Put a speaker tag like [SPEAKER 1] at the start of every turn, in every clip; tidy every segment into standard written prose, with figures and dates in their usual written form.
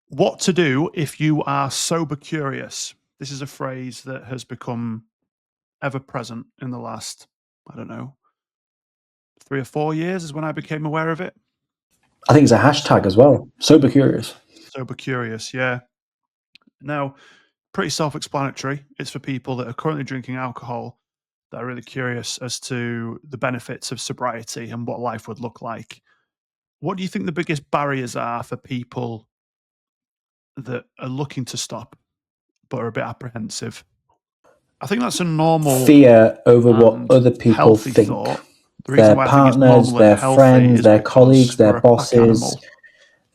[SPEAKER 1] What to do if you are sober curious? This is a phrase that has become ever present in the last, I don't know, 3 or 4 years is when I became aware of it.
[SPEAKER 2] I think it's a hashtag as well. Sober curious.
[SPEAKER 1] Sober curious, yeah. Now, pretty self-explanatory. It's for people that are currently drinking alcohol that are really curious as to the benefits of sobriety and what life would look like. What do you think the biggest barriers are for people that are looking to stop but are a bit apprehensive? I think that's a normal
[SPEAKER 2] Fear over what
[SPEAKER 1] and
[SPEAKER 2] other people
[SPEAKER 1] healthy
[SPEAKER 2] think.
[SPEAKER 1] thought. The reason
[SPEAKER 2] Their
[SPEAKER 1] why I think it's
[SPEAKER 2] partners,
[SPEAKER 1] normal and
[SPEAKER 2] their
[SPEAKER 1] healthy
[SPEAKER 2] friends,
[SPEAKER 1] is
[SPEAKER 2] their
[SPEAKER 1] because
[SPEAKER 2] colleagues, their
[SPEAKER 1] we're a pack
[SPEAKER 2] bosses,
[SPEAKER 1] animal.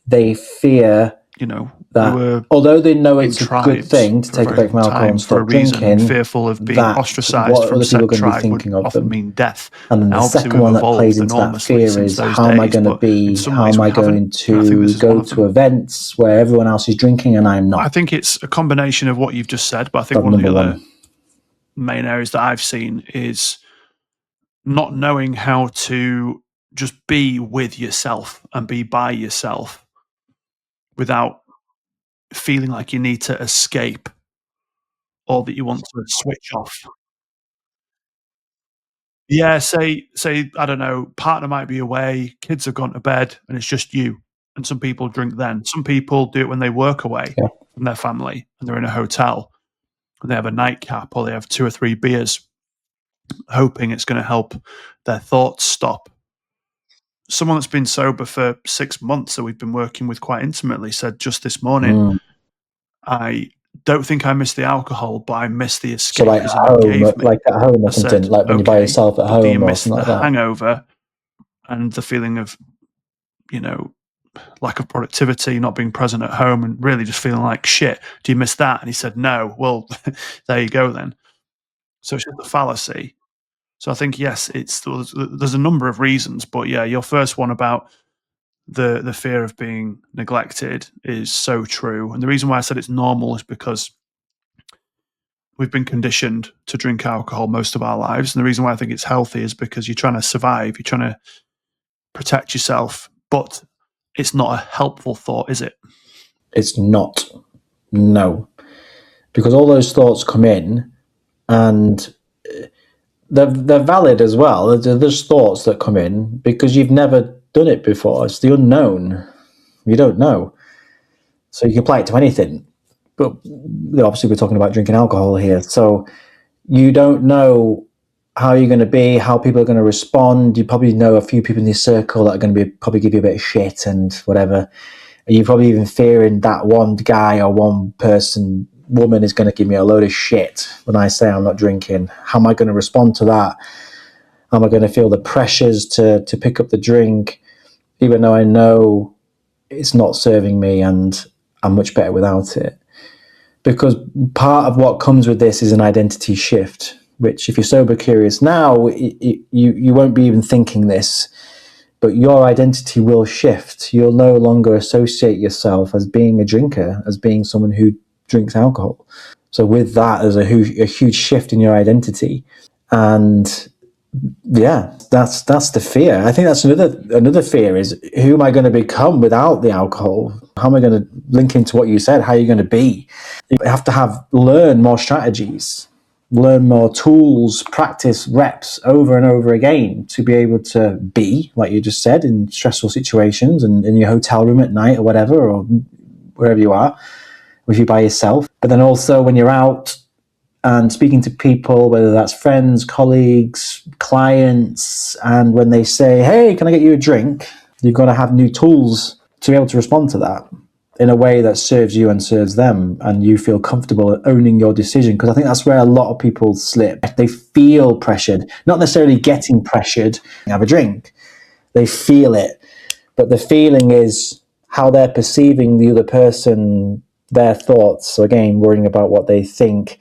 [SPEAKER 2] they fear
[SPEAKER 1] You know, we
[SPEAKER 2] that
[SPEAKER 1] were
[SPEAKER 2] although they know
[SPEAKER 1] in
[SPEAKER 2] it's a good
[SPEAKER 1] tribes
[SPEAKER 2] thing to
[SPEAKER 1] for a
[SPEAKER 2] take a
[SPEAKER 1] very
[SPEAKER 2] break
[SPEAKER 1] long
[SPEAKER 2] from alcohol
[SPEAKER 1] time
[SPEAKER 2] and
[SPEAKER 1] for a
[SPEAKER 2] stop
[SPEAKER 1] reason, and
[SPEAKER 2] drinking,
[SPEAKER 1] fearful of being
[SPEAKER 2] that
[SPEAKER 1] ostracized
[SPEAKER 2] what
[SPEAKER 1] from
[SPEAKER 2] other people
[SPEAKER 1] said
[SPEAKER 2] are going to be
[SPEAKER 1] tribe would
[SPEAKER 2] thinking of
[SPEAKER 1] often
[SPEAKER 2] them.
[SPEAKER 1] mean death.
[SPEAKER 2] And then the
[SPEAKER 1] Now, obviously,
[SPEAKER 2] second
[SPEAKER 1] we've
[SPEAKER 2] one that plays
[SPEAKER 1] evolved
[SPEAKER 2] into that
[SPEAKER 1] enormously
[SPEAKER 2] fear
[SPEAKER 1] since
[SPEAKER 2] is
[SPEAKER 1] those
[SPEAKER 2] how am I
[SPEAKER 1] days,
[SPEAKER 2] going to
[SPEAKER 1] but in
[SPEAKER 2] be,
[SPEAKER 1] some
[SPEAKER 2] how
[SPEAKER 1] ways
[SPEAKER 2] am
[SPEAKER 1] we
[SPEAKER 2] I
[SPEAKER 1] haven't,
[SPEAKER 2] going
[SPEAKER 1] and I think
[SPEAKER 2] to
[SPEAKER 1] this is one
[SPEAKER 2] go
[SPEAKER 1] of
[SPEAKER 2] to
[SPEAKER 1] them.
[SPEAKER 2] events where everyone else is drinking and I'm
[SPEAKER 1] I
[SPEAKER 2] not?
[SPEAKER 1] think it's a combination of what you've just said, but I think
[SPEAKER 2] That's
[SPEAKER 1] one of the
[SPEAKER 2] number
[SPEAKER 1] other
[SPEAKER 2] one.
[SPEAKER 1] main areas that I've seen is not knowing how to just be with yourself and be by yourself without feeling like you need to escape or that you want to switch off. Yeah, say I don't know, partner might be away, kids have gone to bed, and it's just you. And some people drink then. Some people do it when they work away
[SPEAKER 2] Yeah.
[SPEAKER 1] from their family and they're in a hotel and they have a nightcap or they have 2 or 3 beers, hoping it's going to help their thoughts stop. Someone that's been sober for 6 months that we've been working with quite intimately said just this morning,
[SPEAKER 2] Mm.
[SPEAKER 1] I don't think I miss the alcohol, but I miss the
[SPEAKER 2] So
[SPEAKER 1] escapism it gave me.
[SPEAKER 2] like at home or
[SPEAKER 1] I
[SPEAKER 2] something,
[SPEAKER 1] said,
[SPEAKER 2] like when you're by
[SPEAKER 1] okay,
[SPEAKER 2] yourself at
[SPEAKER 1] but do you
[SPEAKER 2] home or
[SPEAKER 1] miss
[SPEAKER 2] something
[SPEAKER 1] the
[SPEAKER 2] like that.
[SPEAKER 1] hangover and the feeling of, you know, lack of productivity, not being present at home, and really just feeling like shit? Do you miss that? And he said, no. Well, there you go then. So it's just a fallacy. So I think, yes, there's a number of reasons, but yeah, your first one about the fear of being neglected is so true. And the reason why I said it's normal is because we've been conditioned to drink alcohol most of our lives. And the reason why I think it's healthy is because you're trying to survive, you're trying to protect yourself, but it's not a helpful thought, is it?
[SPEAKER 2] It's not. No. Because all those thoughts come in and they're valid as well. There's thoughts that come in because you've never done it before. It's the unknown. You don't know. So you can apply it to anything. But obviously, we're talking about drinking alcohol here. So you don't know how you're going to be, how people are going to respond. You probably know a few people in this circle that are going to be probably give you a bit of shit and whatever. And you're probably even fearing that one guy or one person, woman is going to give me a load of shit when I say I'm not drinking. How am I going to respond to that? How am I going to feel the pressures to pick up the drink, even though I know it's not serving me and I'm much better without it? Because part of what comes with this is an identity shift, which if you're sober curious now, you won't be even thinking this, but your identity will shift. You'll no longer associate yourself as being a drinker, as being someone who drinks alcohol. So with that, there's a huge shift in your identity. And yeah, that's the fear. I think that's another fear is, who am I going to become without the alcohol? How am I going to link into what you said? How are you going to be? You have to learn more strategies, learn more tools, practice reps over and over again to be able to be, like you just said, in stressful situations and in your hotel room at night or whatever, or wherever you are, with you by yourself. But then also when you're out and speaking to people, whether that's friends, colleagues, clients, and when they say, hey, can I get you a drink? You've got to have new tools to be able to respond to that in a way that serves you and serves them, and you feel comfortable owning your decision. Because I think that's where a lot of people slip. They feel pressured, not necessarily getting pressured to have a drink. They feel it, but the feeling is how they're perceiving the other person, their thoughts. So again, worrying about what they think.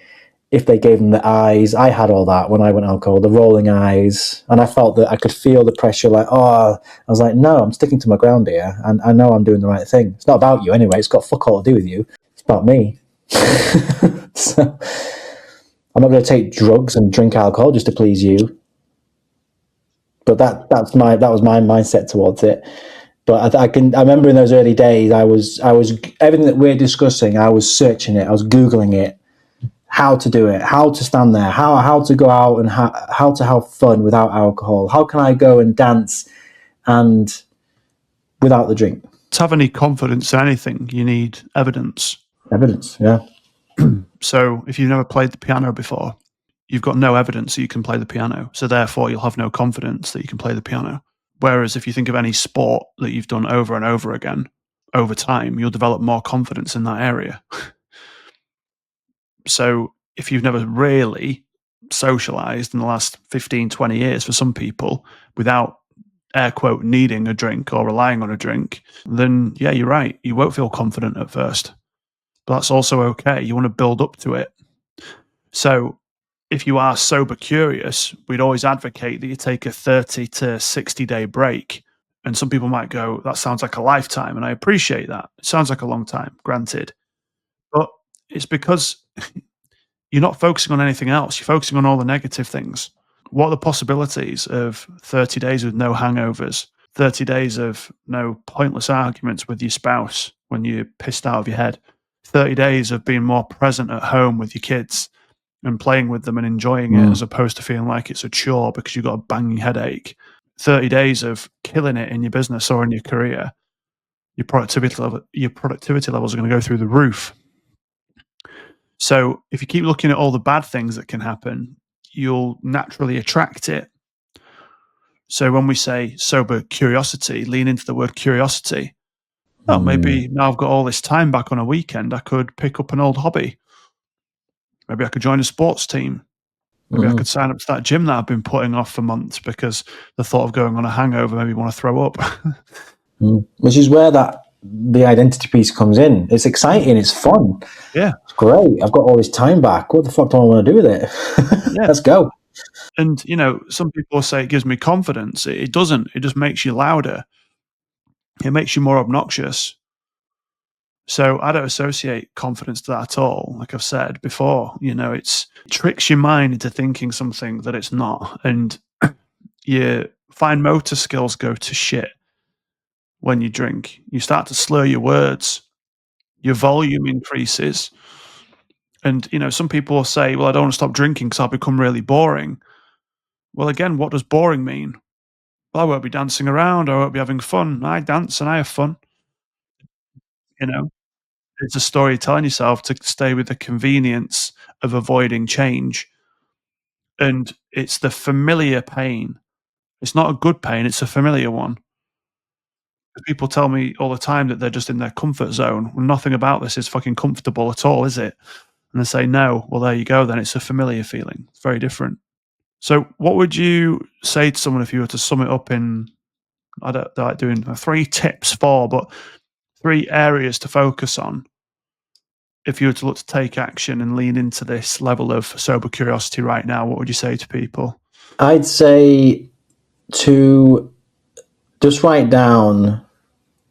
[SPEAKER 2] If they gave them the eyes, I had all that when I went alcohol, the rolling eyes, and I felt that I could feel the pressure. Like, I was like, no, I'm sticking to my ground here, and I know I'm doing the right thing. It's not about you anyway. It's got fuck all to do with you. It's about me. So I'm not going to take drugs and drink alcohol just to please you. But that was my mindset towards it. But I remember in those early days, I was everything that we're discussing. I was searching it, I was googling it, how to do it, how to stand there, how to go out and how to have fun without alcohol. How can I go and dance and without the drink?
[SPEAKER 1] To have any confidence in anything, you need evidence.
[SPEAKER 2] Evidence, yeah.
[SPEAKER 1] So if you've never played the piano before, you've got no evidence that you can play the piano. So therefore, you'll have no confidence that you can play the piano. Whereas if you think of any sport that you've done over and over again, over time, you'll develop more confidence in that area. So if you've never really socialized in the last 15, 20 years for some people without air quote needing a drink or relying on a drink, then yeah, you're right. You won't feel confident at first. But that's also okay. You want to build up to it. So if you are sober curious, we'd always advocate that you take a 30 to 60 day break. And some people might go, that sounds like a lifetime. And I appreciate that. It sounds like a long time, granted. But it's because you're not focusing on anything else. You're focusing on all the negative things. What are the possibilities of 30 days with no hangovers, 30 days of no pointless arguments with your spouse when you're pissed out of your head, 30 days of being more present at home with your kids and playing with them and enjoying it as opposed to feeling like it's a chore because you've got a banging headache, 30 days of killing it in your business or in your career, your productivity levels are going to go through the roof. So if you keep looking at all the bad things that can happen, you'll naturally attract it. So when we say sober curiosity, lean into the word curiosity. Oh, maybe now I've got all this time back on a weekend, I could pick up an old hobby. Maybe I could join a sports team. Maybe I could sign up to that gym that I've been putting off for months because the thought of going on a hangover made me want to throw up.
[SPEAKER 2] Which is where the identity piece comes in. It's exciting. It's fun.
[SPEAKER 1] Yeah.
[SPEAKER 2] It's great. I've got all this time back. What the fuck do I want to do with it?
[SPEAKER 1] Yeah.
[SPEAKER 2] Let's go.
[SPEAKER 1] And, some people say it gives me confidence. It doesn't. It just makes you louder. It makes you more obnoxious. So I don't associate confidence to that at all. Like I've said before, it tricks your mind into thinking something that it's not. And your fine motor skills go to shit when you drink. You start to slur your words. Your volume increases. And, some people will say, well, I don't want to stop drinking because I'll become really boring. Well, again, what does boring mean? Well, I won't be dancing around. I won't be having fun. I dance and I have fun. You know, it's a story telling yourself to stay with the convenience of avoiding change. And it's the familiar pain. It's not a good pain. It's a familiar one. People tell me all the time that they're just in their comfort zone. Well, nothing about this is fucking comfortable at all, is it? And they say, no. Well, there you go. Then it's a familiar feeling. It's very different. So what would you say to someone if you were to sum it up in, I don't like doing 3 tips but 3 areas to focus on if you were to look to take action and lean into this level of sober curiosity right now? What would you say to people?
[SPEAKER 2] I'd say to just write down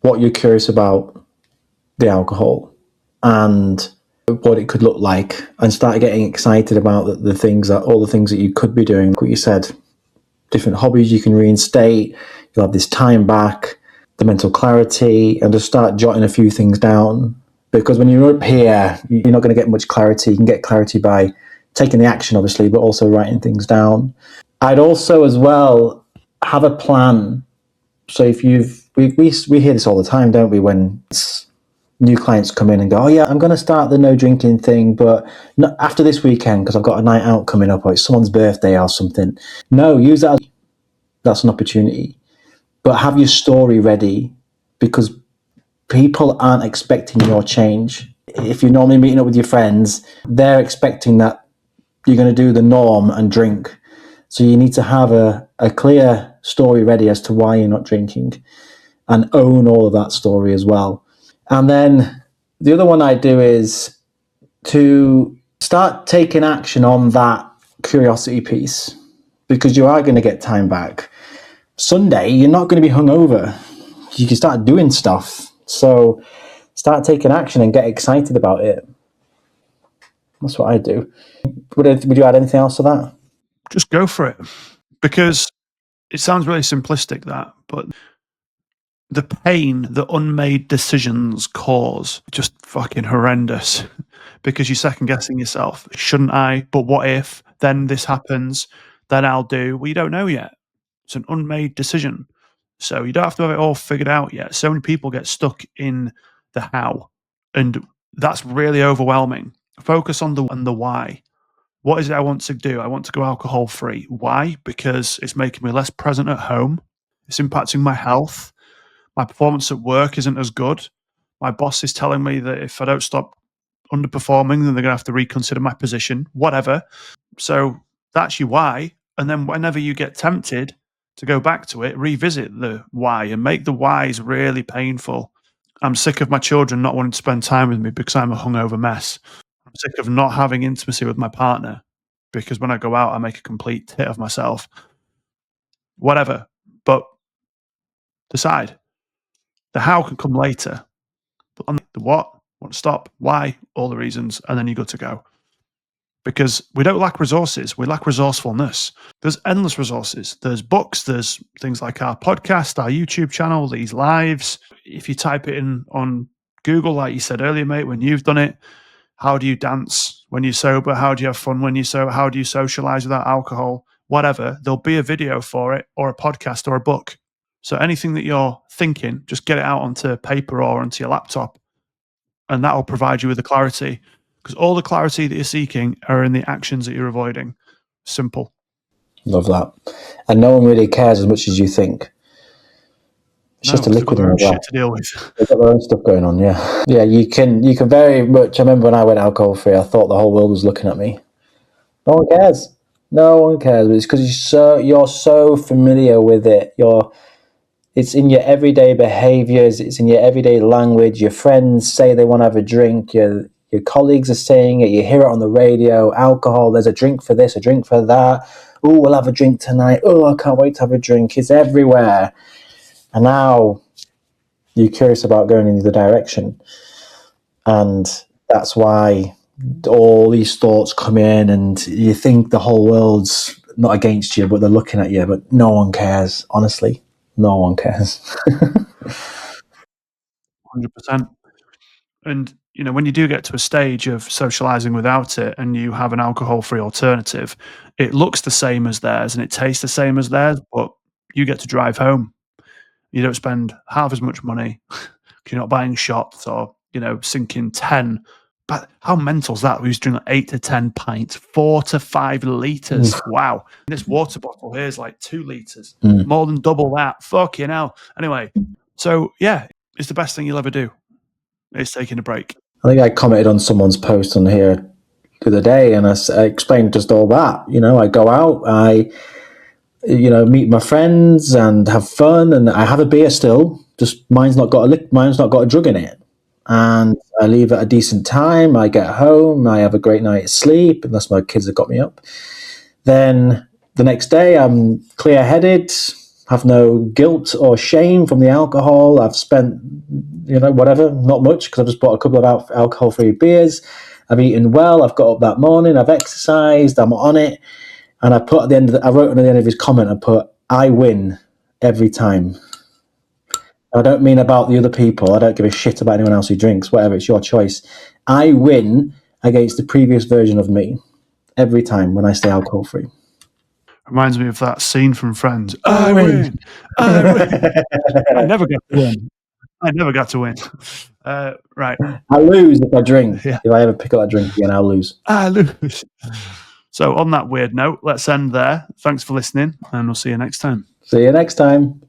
[SPEAKER 2] what you're curious about the alcohol and what it could look like, and start getting excited about all the things that you could be doing. What you said, different hobbies you can reinstate, you'll have this time back, the mental clarity, and just start jotting a few things down. Because when you're up here, you're not going to get much clarity. You can get clarity by taking the action, obviously, but also writing things down. I'd also, as well, have a plan. So if we hear this all the time, don't we? When new clients come in and go, oh yeah, I'm going to start the no drinking thing, but not after this weekend because I've got a night out coming up, or it's someone's birthday or something. No, use that that's an opportunity. But have your story ready, because people aren't expecting your change. If you're normally meeting up with your friends, they're expecting that you're going to do the norm and drink. So you need to have a clear story ready as to why you're not drinking, and own all of that story as well. And then the other one I do is to start taking action on that curiosity piece, because you are going to get time back. Sunday, you're not going to be hungover. You can start doing stuff. So start taking action and get excited about it. That's what I do. Would you add anything else to that?
[SPEAKER 1] Just go for it. Because it sounds really simplistic, but the pain that unmade decisions cause, just fucking horrendous. Because you're second guessing yourself. Shouldn't I? But what if? Then this happens. Then I'll do. Well, you don't know yet. It's an unmade decision. So you don't have to have it all figured out yet. So many people get stuck in the how, and that's really overwhelming. Focus on the why. What is it I want to do? I want to go alcohol free. Why? Because it's making me less present at home. It's impacting my health. My performance at work isn't as good. My boss is telling me that if I don't stop underperforming, then they're going to have to reconsider my position, whatever. So that's your why. And then whenever you get tempted to go back to it, revisit the why and make the whys really painful. I'm sick of my children not wanting to spend time with me because I'm a hungover mess. I'm sick of not having intimacy with my partner because when I go out, I make a complete tit of myself. Whatever. But decide. The how can come later. But on the what, want to stop, why, all the reasons, and then you're good to go. Because we don't lack resources, we lack resourcefulness. There's endless resources. There's books, there's things like our podcast, our YouTube channel, these lives. If you type it in on Google, like you said earlier, mate, when you've done it, how do you dance when you're sober? How do you have fun when you're sober? How do you socialize without alcohol? Whatever, there'll be a video for it or a podcast or a book. So anything that you're thinking, just get it out onto paper or onto your laptop, and that will provide you with the clarity. Because all the clarity that you're seeking are in the actions that you're avoiding. Simple.
[SPEAKER 2] Love that. And no one really cares as much as you think. It's just a liquid
[SPEAKER 1] in
[SPEAKER 2] as well.
[SPEAKER 1] Shit to deal with.
[SPEAKER 2] They've got their own stuff going on, yeah. Yeah, you can very much. I remember when I went alcohol free, I thought the whole world was looking at me. No one cares. No one cares. It's because you're so familiar with it. It's in your everyday behaviors. It's in your everyday language. Your friends say they want to have a drink. Your colleagues are saying it. You hear it on the radio. Alcohol. There's a drink for this, a drink for that. Oh, we'll have a drink tonight. Oh, I can't wait to have a drink. It's everywhere. And now you're curious about going in the other direction. And that's why all these thoughts come in, and you think the whole world's not against you, but they're looking at you. But no one cares, honestly. No one cares.
[SPEAKER 1] 100%. And, when you do get to a stage of socializing without it and you have an alcohol-free alternative, it looks the same as theirs and it tastes the same as theirs, but you get to drive home. You don't spend half as much money. You're not buying shots or, sinking 10. But how mental is that? We used to drink like 8 to 10 pints, 4 to 5 litres. Wow. And this water bottle here is like 2 litres. More than double that. Fucking hell. Anyway, so yeah, it's the best thing you'll ever do. It's taking a break.
[SPEAKER 2] I think I commented on someone's post on here the other day, and I explained just all that. I go out, I meet my friends and have fun, and I have a beer still. Just mine's not got a drug in it, and I leave at a decent time. I get home, I have a great night's sleep, unless my kids have got me up. Then the next day, I'm clear-headed, have no guilt or shame from the alcohol. I've spent, whatever, not much, because I've just bought a couple of alcohol-free beers. I've eaten well. I've got up that morning. I've exercised. I'm on it. And I put I wrote at the end of his comment, I put, I win every time. I don't mean about the other people. I don't give a shit about anyone else who drinks, whatever. It's your choice. I win against the previous version of me every time when I stay alcohol-free.
[SPEAKER 1] Reminds me of that scene from Friends. I win. I win. I never got to win. Right.
[SPEAKER 2] I lose if I drink. Yeah. If I ever pick up that drink again, I'll lose.
[SPEAKER 1] I lose. So on that weird note, let's end there. Thanks for listening, and we'll see you next time.
[SPEAKER 2] See you next time.